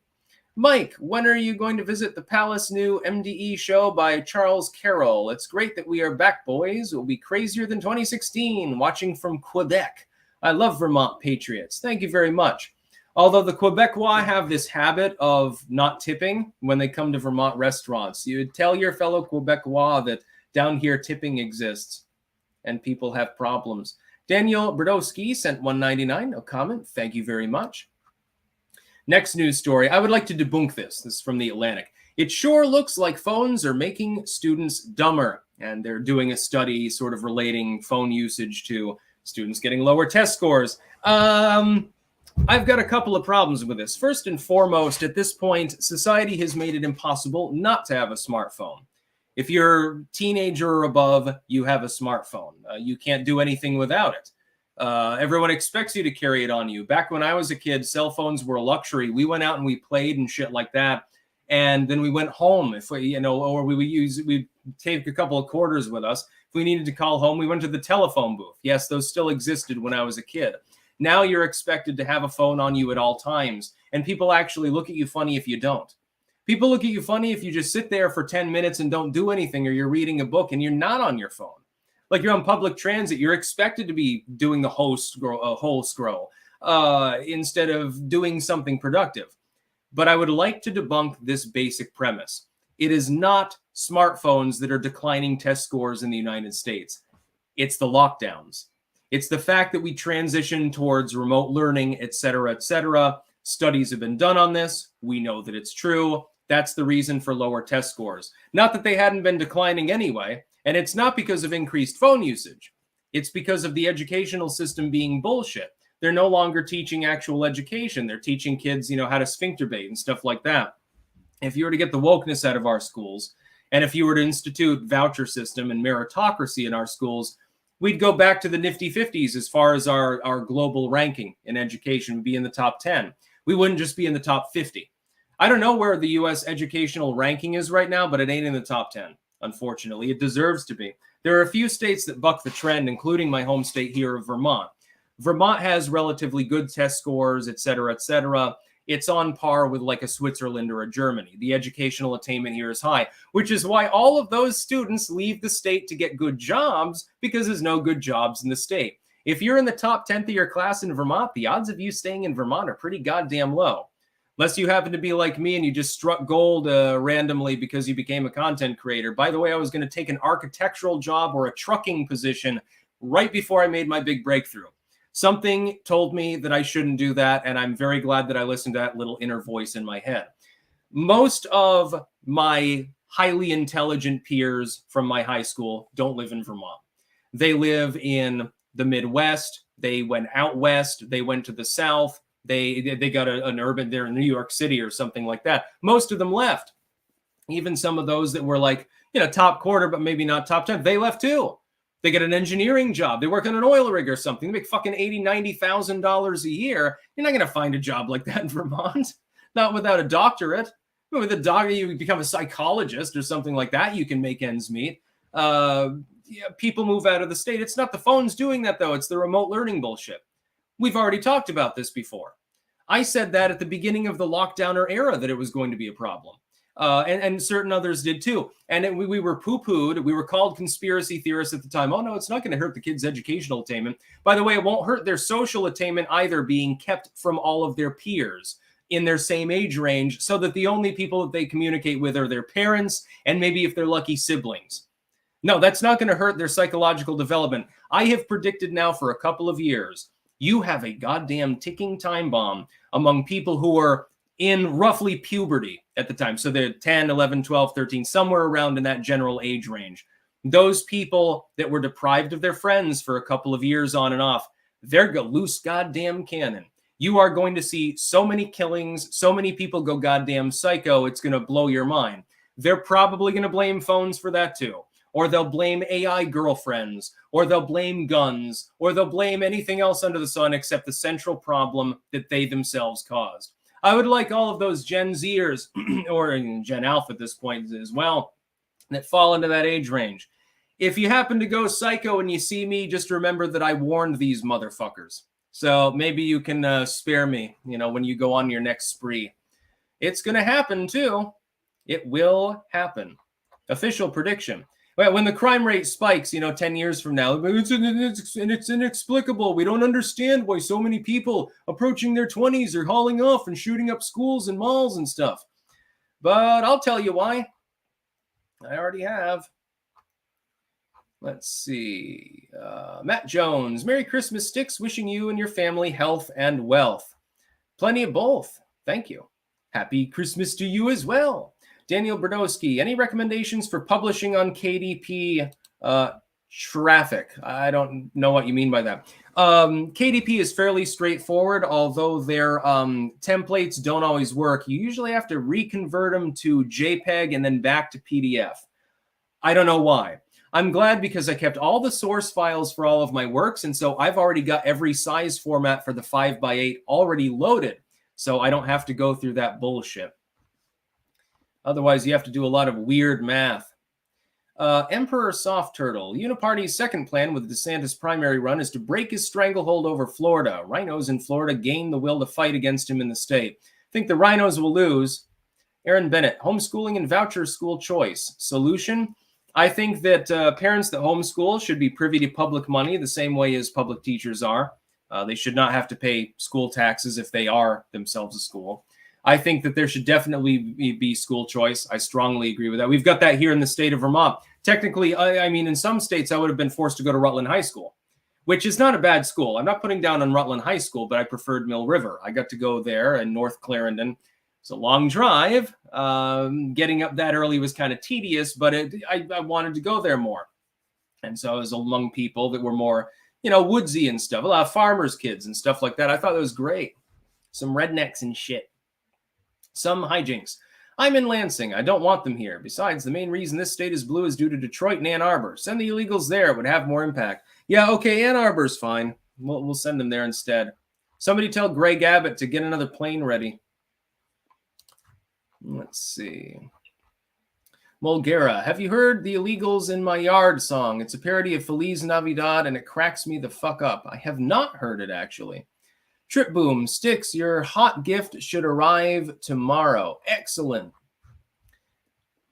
Mike, when are you going to visit the Palace new MDE show by Charles Carroll? It's great that we are back, boys. It will be crazier than 2016, watching from Quebec. I love Vermont Patriots. Thank you very much. Although the Quebecois have this habit of not tipping when they come to Vermont restaurants. You would tell your fellow Quebecois that down here tipping exists and people have problems. Daniel Brodowski sent $1.99. No comment. Thank you very much. Next news story. I would like to debunk this. This is from The Atlantic. It sure looks like phones are making students dumber. And they're doing a study sort of relating phone usage to students getting lower test scores. I've got a couple of problems with this. First and foremost, at this point, society has made it impossible not to have a smartphone. If you're a teenager or above, you have a smartphone. You can't do anything without it. Everyone expects you to carry it on you. Back when I was a kid, cell phones were a luxury. We went out and we played and shit like that. And then we went home if we, or we'd take a couple of quarters with us. If we needed to call home, we went to the telephone booth. Yes, those still existed when I was a kid. Now you're expected to have a phone on you at all times. And people actually look at you funny if you don't. People look at you funny if you just sit there for 10 minutes and don't do anything, or you're reading a book and you're not on your phone. Like you're on public transit, you're expected to be doing the whole scroll instead of doing something productive. But I would like to debunk this basic premise. It is not smartphones that are declining test scores in the United States. It's the lockdowns. It's the fact that we transition towards remote learning, et cetera, et cetera. Studies have been done on this. We know that it's true. That's the reason for lower test scores. Not that they hadn't been declining anyway. And it's not because of increased phone usage. It's because of the educational system being bullshit. They're no longer teaching actual education. They're teaching kids, how to sphincter bait and stuff like that. If you were to get the wokeness out of our schools, and if you were to institute voucher system and meritocracy in our schools, we'd go back to the nifty 50s as far as our global ranking in education would be in the top 10. We wouldn't just be in the top 50. I don't know where the U.S. educational ranking is right now, but it ain't in the top 10. Unfortunately, it deserves to be. There are a few states that buck the trend, including my home state here of Vermont. Vermont has relatively good test scores, et cetera, et cetera. It's on par with like a Switzerland or a Germany. The educational attainment here is high, which is why all of those students leave the state to get good jobs because there's no good jobs in the state. If you're in the top 10th of your class in Vermont, the odds of you staying in Vermont are pretty goddamn low. Unless you happen to be like me and you just struck gold randomly because you became a content creator. By the way, I was going to take an architectural job or a trucking position right before I made my big breakthrough. Something told me that I shouldn't do that, and I'm very glad that I listened to that little inner voice in my head. Most of my highly intelligent peers from my high school don't live in Vermont. They live in the Midwest. They went out west. They went to the South. They got an urban there in New York City or something like that. Most of them left. Even some of those that were like, top quarter, but maybe not top 10, they left too. They get an engineering job. They work on an oil rig or something. They make fucking $80,000, $90,000 a year. You're not going to find a job like that in Vermont. Not without a doctorate. With a doctorate, you become a psychologist or something like that. You can make ends meet. People move out of the state. It's not the phones doing that, though. It's the remote learning bullshit. We've already talked about this before. I said that at the beginning of the lockdowner era that it was going to be a problem. And certain others did too. And we were poo-pooed. We were called conspiracy theorists at the time. Oh, no, it's not going to hurt the kids' educational attainment. By the way, it won't hurt their social attainment either, being kept from all of their peers in their same age range so that the only people that they communicate with are their parents and maybe, if they're lucky, siblings. No, that's not going to hurt their psychological development. I have predicted now for a couple of years, you have a goddamn ticking time bomb among people who are in roughly puberty at the time. So they're 10, 11, 12, 13, somewhere around in that general age range. Those people that were deprived of their friends for a couple of years on and off, they're a loose goddamn cannon. You are going to see so many killings, so many people go goddamn psycho, it's going to blow your mind. They're probably going to blame phones for that too. Or they'll blame AI girlfriends, or they'll blame guns, or they'll blame anything else under the sun except the central problem that they themselves caused. I would like all of those Gen Zers, or Gen Alpha at this point as well, that fall into that age range. If you happen to go psycho and you see me, just remember that I warned these motherfuckers. So maybe you can spare me, when you go on your next spree. It's going to happen too. It will happen. Official prediction. Well, when the crime rate spikes, 10 years from now, it's inexplicable. We don't understand why so many people approaching their 20s are hauling off and shooting up schools and malls and stuff. But I'll tell you why. I already have. Let's see. Matt Jones. Merry Christmas, Sticks. Wishing you and your family health and wealth. Plenty of both. Thank you. Happy Christmas to you as well. Daniel Brodowski. Any recommendations for publishing on KDP traffic? I don't know what you mean by that. KDP is fairly straightforward, although their templates don't always work. You usually have to reconvert them to JPEG and then back to PDF. I don't know why. I'm glad because I kept all the source files for all of my works, and so I've already got every size format for the 5x8 already loaded, so I don't have to go through that bullshit. Otherwise, you have to do a lot of weird math. Emperor Soft Turtle. Uniparty's second plan with DeSantis' primary run is to break his stranglehold over Florida. Rhinos in Florida gain the will to fight against him in the state. Think the Rhinos will lose. Aaron Bennett. Homeschooling and voucher school choice. Solution? I think that parents that homeschool should be privy to public money the same way as public teachers are. They should not have to pay school taxes if they are themselves a school. I think that there should definitely be school choice. I strongly agree with that. We've got that here in the state of Vermont. Technically, I mean, in some states, I would have been forced to go to Rutland High School, which is not a bad school. I'm not putting down on Rutland High School, but I preferred Mill River. I got to go there in North Clarendon. It's a long drive. Getting up that early was kind of tedious, but I wanted to go there more. And so I was among people that were more, woodsy and stuff, a lot of farmers' kids and stuff like that. I thought that was great. Some rednecks and shit. Some hijinks. I'm in Lansing. I don't want them here. Besides, the main reason this state is blue is due to Detroit and Ann Arbor. Send the illegals there. It would have more impact. Yeah, okay, Ann Arbor's fine. We'll send them there instead. Somebody tell Greg Abbott to get another plane ready. Let's see. Mulgera. Have you heard the Illegals in My Yard song? It's a parody of Feliz Navidad, and it cracks me the fuck up. I have not heard it, actually. Trip Boom, Sticks, your hot gift should arrive tomorrow. Excellent.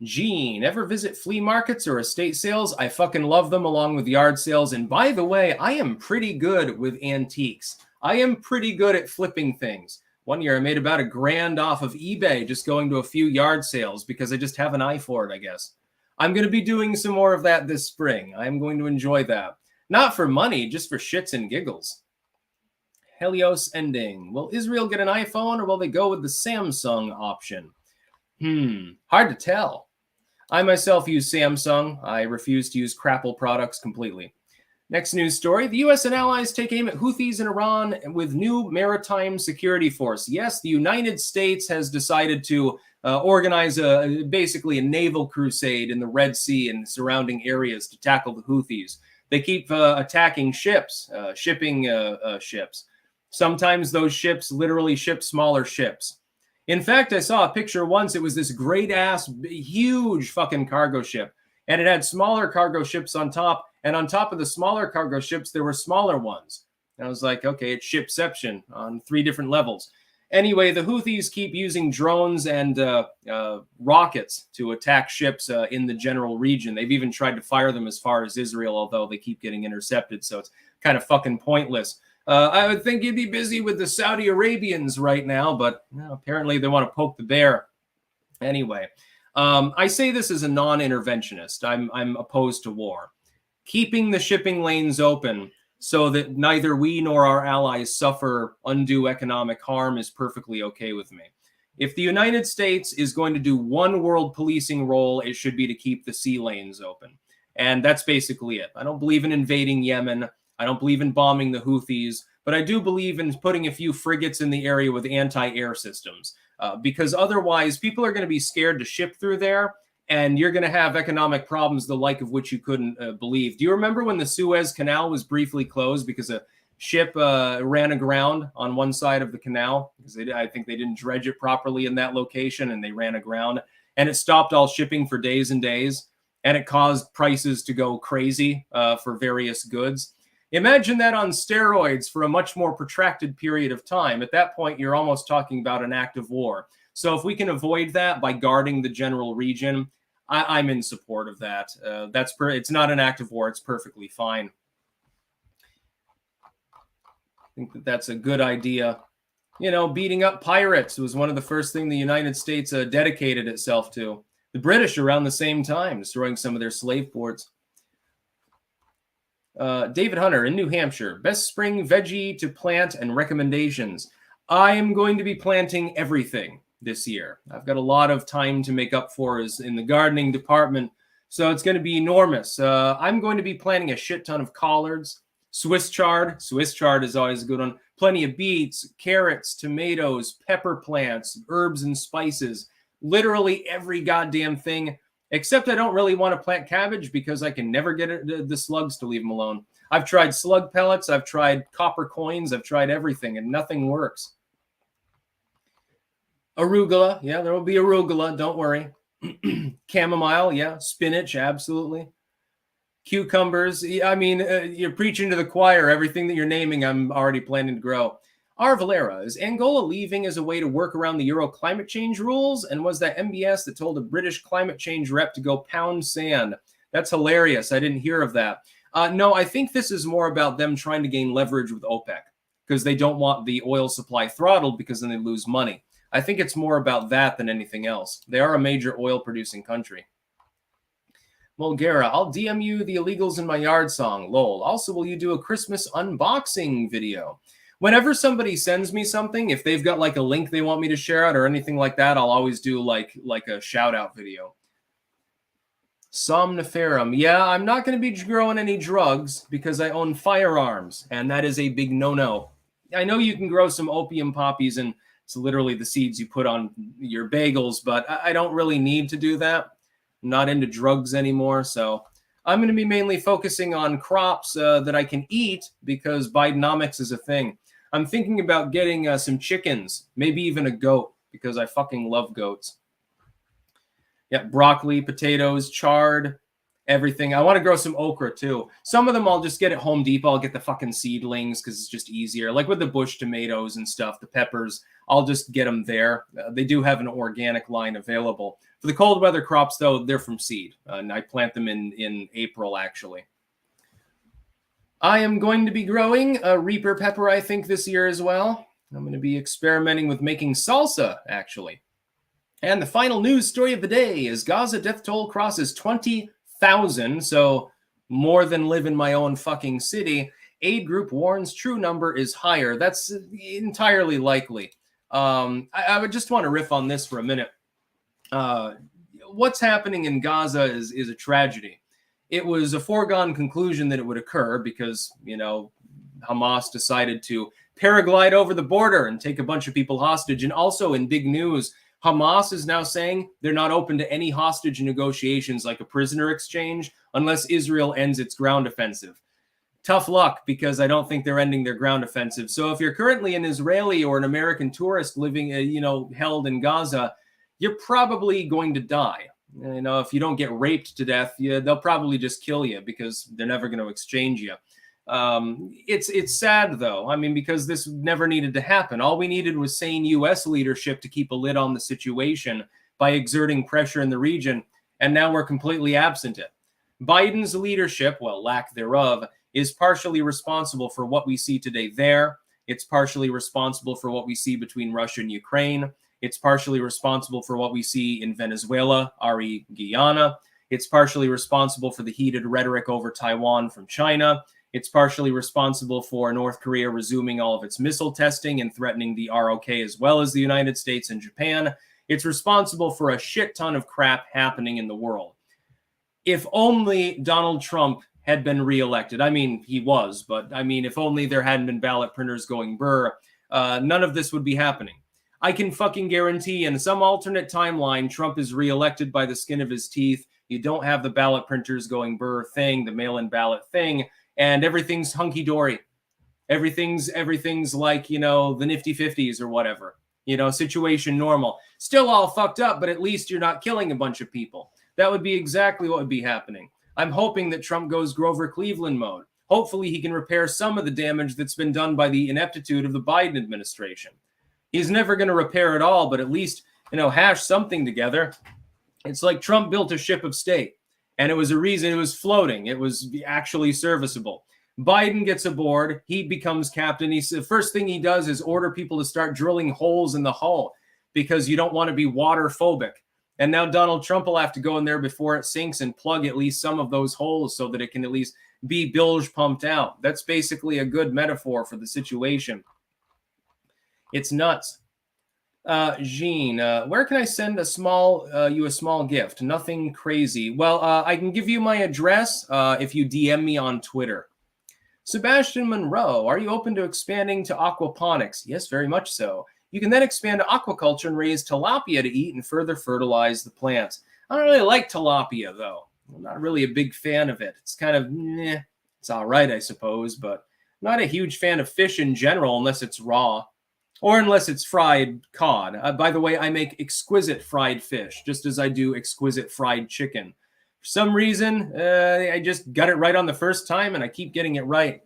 Gene, ever visit flea markets or estate sales? I fucking love them along with yard sales. And by the way, I am pretty good with antiques. I am pretty good at flipping things. One year I made about $1,000 off of eBay just going to a few yard sales because I just have an eye for it, I guess. I'm going to be doing some more of that this spring. I'm going to enjoy that. Not for money, just for shits and giggles. Helios ending. Will Israel get an iPhone or will they go with the Samsung option? Hard to tell. I myself use Samsung. I refuse to use Crapple products completely. Next news story. The U.S. and allies take aim at Houthis in Iran with new maritime security force. Yes, the United States has decided to organize basically a naval crusade in the Red Sea and surrounding areas to tackle the Houthis. They keep attacking ships, shipping ships. Sometimes those ships literally ship smaller ships. In fact, I saw a picture once. It was this great-ass, huge fucking cargo ship. And it had smaller cargo ships on top. And on top of the smaller cargo ships, there were smaller ones. And I was like, okay, it's shipception on 3 different levels. Anyway, the Houthis keep using drones and rockets to attack ships in the general region. They've even tried to fire them as far as Israel, although they keep getting intercepted. So it's kind of fucking pointless. I would think you'd be busy with the Saudi Arabians right now, but apparently they want to poke the bear. Anyway, I say this as a non-interventionist. I'm opposed to war. Keeping the shipping lanes open so that neither we nor our allies suffer undue economic harm is perfectly okay with me. If the United States is going to do one world policing role, it should be to keep the sea lanes open. And that's basically it. I don't believe in invading Yemen. I don't believe in bombing the Houthis, but I do believe in putting a few frigates in the area with anti-air systems, because otherwise people are going to be scared to ship through there, and you're going to have economic problems the like of which you couldn't believe. Do you remember when the Suez Canal was briefly closed because a ship ran aground on one side of the canal? Because I think they didn't dredge it properly in that location, and they ran aground, and it stopped all shipping for days and days, and it caused prices to go crazy for various goods. Imagine that on steroids for a much more protracted period of time. At that point, you're almost talking about an act of war. So if we can avoid that by guarding the general region, I'm in support of that. It's not an act of war. It's perfectly fine. I think that's a good idea. You know, beating up pirates was one of the first things the United States dedicated itself to. The British around the same time, destroying some of their slave ports. David Hunter in New Hampshire. Best spring veggie to plant and recommendations. I am going to be planting everything this year. I've got a lot of time to make up for is in the gardening department, so it's going to be enormous. I'm going to be planting a shit ton of collards, Swiss chard. Swiss chard is always a good one. Plenty of beets, carrots, tomatoes, pepper plants, herbs and spices. Literally every goddamn thing, except I don't really want to plant cabbage because I can never get the slugs to leave them alone. I've tried slug pellets, I've tried copper coins, I've tried everything, and nothing works. Arugula, yeah, there will be arugula, don't worry. Chamomile, yeah. Spinach, absolutely. Cucumbers, I mean, you're preaching to the choir. Everything that you're naming, I'm already planning to grow. R. Valera, is Angola leaving as a way to work around the Euro climate change rules? And was that MBS that told a British climate change rep to go pound sand? That's hilarious. I didn't hear of that. No, I think this is more about them trying to gain leverage with OPEC because they don't want the oil supply throttled because then they lose money. I think it's more about that than anything else. They are a major oil producing country. Mulgara, I'll DM you the Illegals in My Yard song, lol. Also, will you do a Christmas unboxing video? Whenever somebody sends me something, if they've got like a link they want me to share out or anything like that, I'll always do like a shout out video. Somniferum. Yeah, I'm not going to be growing any drugs because I own firearms, and that is a big no-no. I know you can grow some opium poppies, and it's literally the seeds you put on your bagels, but I don't really need to do that. I'm not into drugs anymore, so I'm going to be mainly focusing on crops that I can eat because Bidenomics is a thing. I'm thinking about getting some chickens, maybe even a goat, because I fucking love goats. Yeah, broccoli, potatoes, chard, everything. I want to grow some okra too. Some of them I'll just get at Home Depot. I'll get the fucking seedlings because it's just easier. Like with the bush tomatoes and stuff, the peppers, I'll just get them there. They do have an organic line available. For the cold weather crops, though, they're from seed. And I plant them in April, actually. I am going to be growing a Reaper pepper, I think, this year as well. I'm going to be experimenting with making salsa, actually. And the final news story of the day is Gaza death toll crosses 20,000, so more than live in my own fucking city. Aid group warns true number is higher. That's entirely likely. I would just want to riff on this for a minute. What's happening in Gaza is a tragedy. It was a foregone conclusion that it would occur because, you know, Hamas decided to paraglide over the border and take a bunch of people hostage. And also in big news, Hamas is now saying they're not open to any hostage negotiations like a prisoner exchange unless Israel ends its ground offensive. Tough luck, because I don't think they're ending their ground offensive. So if you're currently an Israeli or an American tourist living, held in Gaza, you're probably going to die. You know, if you don't get raped to death, they'll probably just kill you because they're never going to exchange you. It's sad, though. I mean, because this never needed to happen. All we needed was sane U.S. leadership to keep a lid on the situation by exerting pressure in the region, and now we're completely absent it. Biden's leadership, well, lack thereof, is partially responsible for what we see today there. It's partially responsible for what we see between Russia and Ukraine. It's partially responsible for what we see in Venezuela, re Guyana. It's partially responsible for the heated rhetoric over Taiwan from China. It's partially responsible for North Korea resuming all of its missile testing and threatening the ROK as well as the United States and Japan. It's responsible for a shit ton of crap happening in the world. If only Donald Trump had been reelected. I mean, he was, but I mean, if only there hadn't been ballot printers going burr, none of this would be happening. I can fucking guarantee in some alternate timeline, Trump is reelected by the skin of his teeth. You don't have the ballot printers going burr thing, the mail-in ballot thing, and everything's hunky-dory. Everything's like, you know, the nifty 50s or whatever. You know, situation normal. Still all fucked up, but at least you're not killing a bunch of people. That would be exactly what would be happening. I'm hoping that Trump goes Grover Cleveland mode. Hopefully he can repair some of the damage that's been done by the ineptitude of the Biden administration. He's never going to repair it all, but at least, you know, hash something together. It's like Trump built a ship of state, and it was a reason it was floating. It was actually serviceable. Biden gets aboard. He becomes captain. The first thing he does is order people to start drilling holes in the hull because you don't want to be water phobic. And now Donald Trump will have to go in there before it sinks and plug at least some of those holes so that it can at least be bilge pumped out. That's basically a good metaphor for the situation. It's nuts. Jean, where can I send you a small gift? Nothing crazy. Well, I can give you my address if you DM me on Twitter. Sebastian Monroe, are you open to expanding to aquaponics? Yes, very much so. You can then expand to aquaculture and raise tilapia to eat and further fertilize the plants. I don't really like tilapia, though. I'm not really a big fan of it. It's kind of, it's all right, I suppose, but I'm not a huge fan of fish in general unless it's raw. Or unless it's fried cod. By the way, I make exquisite fried fish, just as I do exquisite fried chicken. For some reason, I just got it right on the first time, and I keep getting it right.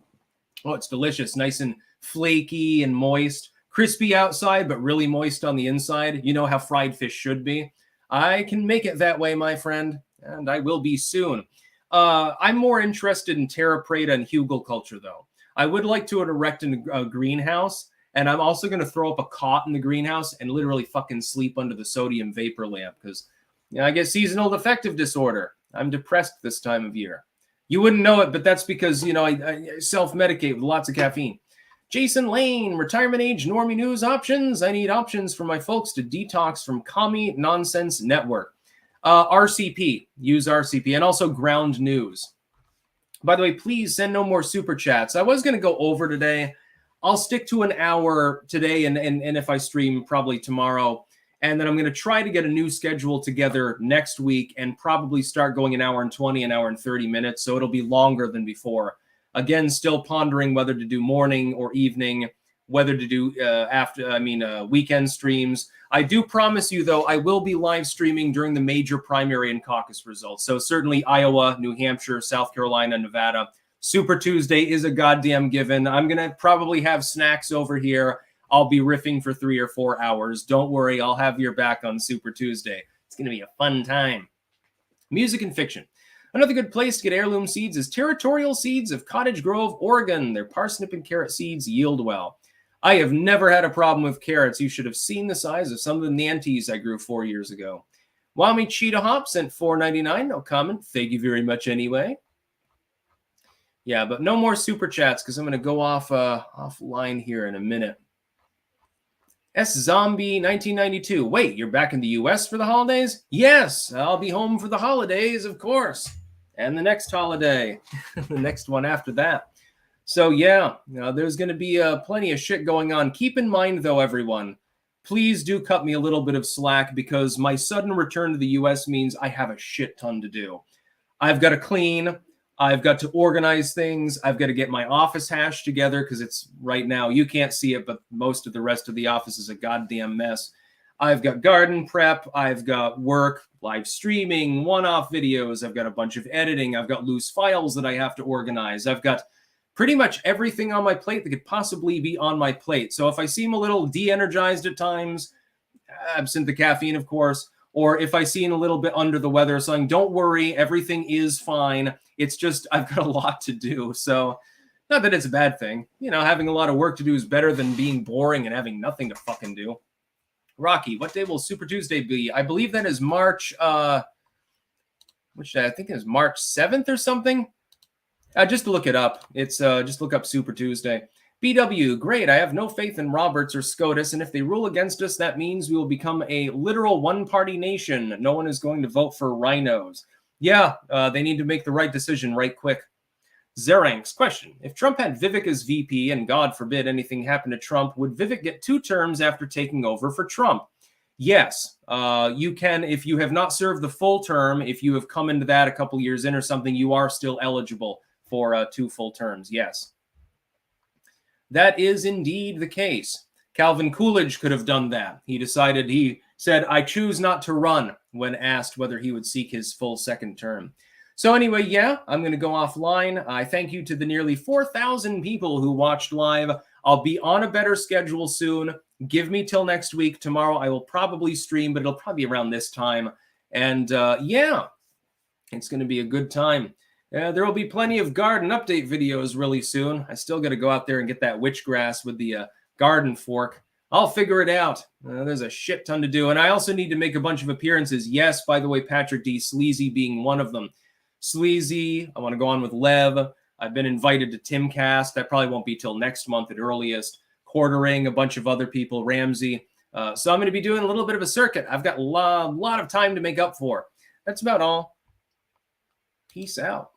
Oh, it's delicious. Nice and flaky and moist. Crispy outside, but really moist on the inside. You know how fried fish should be. I can make it that way, my friend, and I will be soon. I'm more interested in terra preta and hugelkultur, though. I would like to erect a greenhouse. And I'm also going to throw up a cot in the greenhouse and literally fucking sleep under the sodium vapor lamp because, you know, I get seasonal affective disorder. I'm depressed this time of year. You wouldn't know it, but that's because, you know, I self-medicate with lots of caffeine. Jason Lane, retirement age normie news options. I need options for my folks to detox from commie nonsense network. RCP, use RCP, and also ground news. By the way, please send no more super chats. I was going to go over today. I'll stick to an hour today and if I stream probably tomorrow. And then I'm going to try to get a new schedule together next week and probably start going an hour and 20, an hour and 30 minutes. So it'll be longer than before. Again, still pondering whether to do morning or evening, whether to do weekend streams. I do promise you, though, I will be live streaming during the major primary and caucus results. So certainly Iowa, New Hampshire, South Carolina, Nevada. Super Tuesday is a goddamn given. I'm going to probably have snacks over here. I'll be riffing for 3 or 4 hours. Don't worry, I'll have your back on Super Tuesday. It's going to be a fun time. Music and fiction. Another good place to get heirloom seeds is Territorial Seeds of Cottage Grove, Oregon. Their parsnip and carrot seeds yield well. I have never had a problem with carrots. You should have seen the size of some of the Nantes I grew 4 years ago. Wami Cheetah Hop sent $4.99. No comment. Thank you very much anyway. Yeah, but no more super chats because I'm going to go offline here in a minute. S Zombie 1992. Wait, you're back in the U.S. for the holidays? Yes, I'll be home for the holidays, of course. And the next holiday, the next one after that. So yeah, there's going to be plenty of shit going on. Keep in mind, though, everyone, please do cut me a little bit of slack because my sudden return to the U.S. means I have a shit ton to do. I've got to clean. I've got to organize things. I've got to get my office hash together because it's right now. You can't see it, but most of the rest of the office is a goddamn mess. I've got garden prep. I've got work, live streaming, one-off videos. I've got a bunch of editing. I've got loose files that I have to organize. I've got pretty much everything on my plate that could possibly be on my plate. So if I seem a little de-energized at times, absent the caffeine, of course, or if I seem a little bit under the weather or something, don't worry, everything is fine. It's just I've got a lot to do. So not that it's a bad thing. You know, having a lot of work to do is better than being boring and having nothing to fucking do. Rocky, what day will Super Tuesday be? I believe that is March, which I think is March 7th or something. Just to look it up. It's just look up Super Tuesday. BW, great. I have no faith in Roberts or SCOTUS, and if they rule against us, that means we will become a literal one-party nation. No one is going to vote for rhinos. Yeah, they need to make the right decision right quick. Zerank's question. If Trump had Vivek as VP and God forbid anything happened to Trump, would Vivek get 2 terms after taking over for Trump? Yes, you can. If you have not served the full term, if you have come into that a couple years in or something, you are still eligible for 2 full terms. Yes, that is indeed the case. Calvin Coolidge could have done that. He said, I choose not to run when asked whether he would seek his full 2nd term. So anyway, yeah, I'm going to go offline. I thank you to the nearly 4,000 people who watched live. I'll be on a better schedule soon. Give me till next week. Tomorrow I will probably stream, but it'll probably be around this time. And yeah, it's going to be a good time. There will be plenty of garden update videos really soon. I still got to go out there and get that witchgrass with the garden fork. I'll figure it out. There's a shit ton to do. And I also need to make a bunch of appearances. Yes, by the way, Patrick D. Sleazy being one of them. Sleazy, I want to go on with Lev. I've been invited to Timcast. That probably won't be till next month at earliest. Quartering, a bunch of other people, Ramsey. So I'm going to be doing a little bit of a circuit. I've got a lot of time to make up for. That's about all. Peace out.